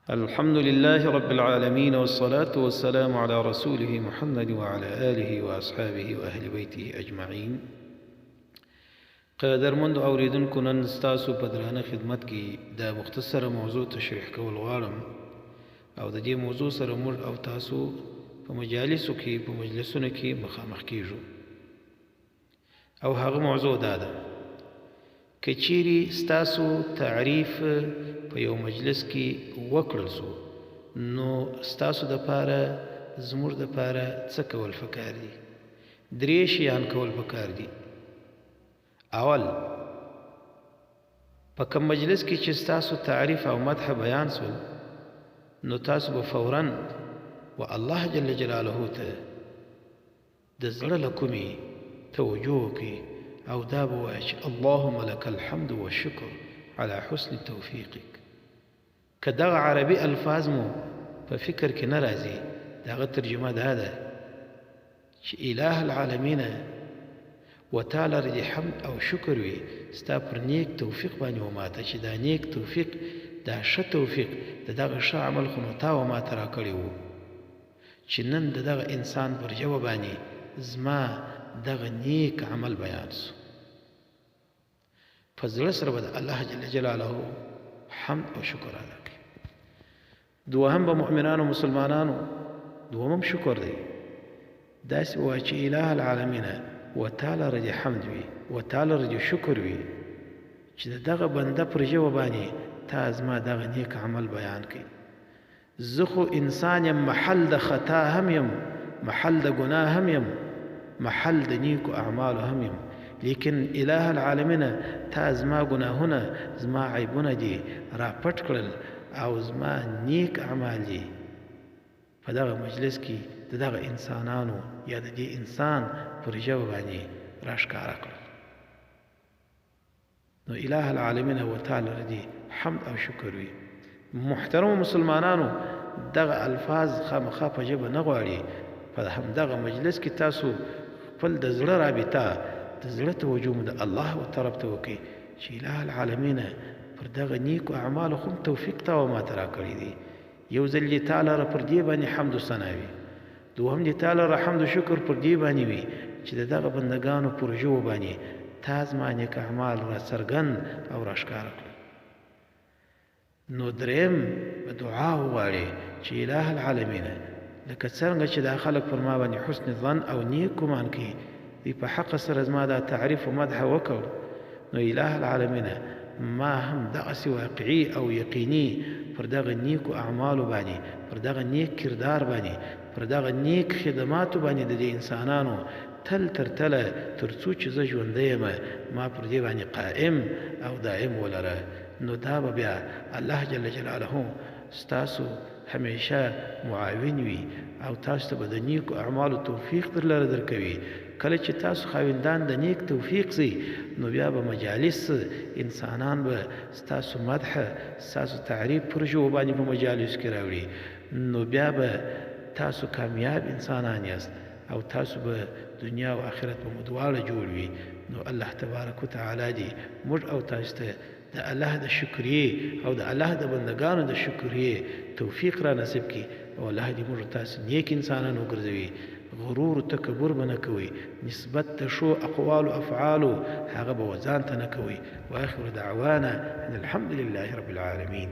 الحمد لله رب العالمين والصلاة والسلام على رسوله محمد وعلى آله وأصحابه وأهل بيته أجمعين. قدرمند اوریدونکو، نن ستاسو په درانه خدمت کې د مختصره موضوع تشریح کول غواړم او د دې موضوع سره موږ او تاسو په مجالسو کې په مجلسونو کې مخامخ کیږو. او هغه موضوع دا ده که چیرې ستاسو تعریف په یو مجلس کې وکړل سو، نو ستاسو دپاره زموږ دپاره څه کول پکار دي؟ درې شیان کول پکار دي. اول، په کوم مجلس کې چې ستاسو تعریف او مدح بیان سول، نو تاسو به فوراً و الله جل جلاله ته د زړه له کومې توجه وکړئ او دا به وایئ چې اللهم لك الحمد والشکر على حسن توفیقک. که دغه عربي الفاظ مو په فکر کې نه راځي، د هغه ترجمه دا ده چې اله العالمین و تعالی رضی حمد او شکر وي ستا پر نیک توفیق باندې وماته، چې دا نیک توفیق، دا ښه توفیق، د دغه ښه عمل خو نو تا وماته راکړی و چې نن د دغه انسان پر ژبه باندې زما دغه نیک عمل بیان سو. په زړه سره به د الله جل جلاله حمد او شکر ادا کړي. دوهم، به مؤمنانو مسلمانانو دومم شکر دی، داسې ووایي چې اله العالمین و تعالی رضی حمد وي و تعالی رضی شکر وي چې دغه بنده پر ژبه باندې تا زما دغه نیک عمل بیان کړي. زه خو انسان یم، محل د خطا هم یم، محل د ګناه هم یم، محل د نیکو اعمالو هم یم، لیکن اله العالمین تا زما ګناهونه، زما عیبونه دي را پټ کړل او زما نیک اعمال دي په دغه مجلس کې د دغه انسانانو یا د دې انسان پر ژبه باندې راښکاره کړل. نو اله العالمین و تعالی رضی حمد او شکر وي. محترم مسلمانانو، دغه الفاظ خامخا په ژبه نه غواړي، په همدغه مجلس کې تاسو خپل د زړه رابطه، د زړه توجه مو د الله و طرف ته وکړئ چې اله العالمین پر دغه نیکو اعمالو خو توفیق تا وماته راکړی دی. یو ځل دې تعالی را پر دې باندې حمد و ثنا وي، دوهم دې تعالی را حمد و شکر پر دې باندې وي چې د دغه بندګانو پر ژبو باندې تا زما نیک اعمال را څرګند او راښکاره کړل. نو دریم، په دعا وغواړئ چې اله العالمین لکه څرنګه چې دا خلک پر ما باندې حسن ظن او نیک ګمان کوي، دوی په حق سره زما دا تعریف و مدح وکړ، نو اله العالمین ما هم دغسې واقعي او یقیني پر دغه نیکو اعمالو باندې، پر دغه نیک کردار باندې، پر دغه نیک خدماتو باندې د دې انسانانو تل تر تله تر څو چې زه ژوندی یم، ما پر دې باندې قائم او دائم ولره. نو دا به بیا الله جل جلاله ستاسو همیشه معاون وي او تاسو ته به د نیکو اعمالو توفیق درلره درکوي. کله چې تاسو خاوندان د نیک توفیق سي، نو بیا به مجالس انسانان به ستاسو مدح، ستاسو تعریف پر ژبو باندې په مجالس کې راوړي، نو بیا به تاسو کامیاب انسانان یاست او تاسو به دنیا او آخرت به مو دواړه جوړ وي. نو الله تبارک وتعالی دې موږ او تاسو ته د الله د شکریې او د الله د بندگانو د شکریې توفیق را نصیب کړي او الله دې موږ تاسو نیک انسانان وګرځوي. غرور و تکبر به نه کوئ، نسبت د ښو اقوالو افعالو هغه به ځان ته نه کوئ. واخر دعوانا ان الحمد لله رب العالمین.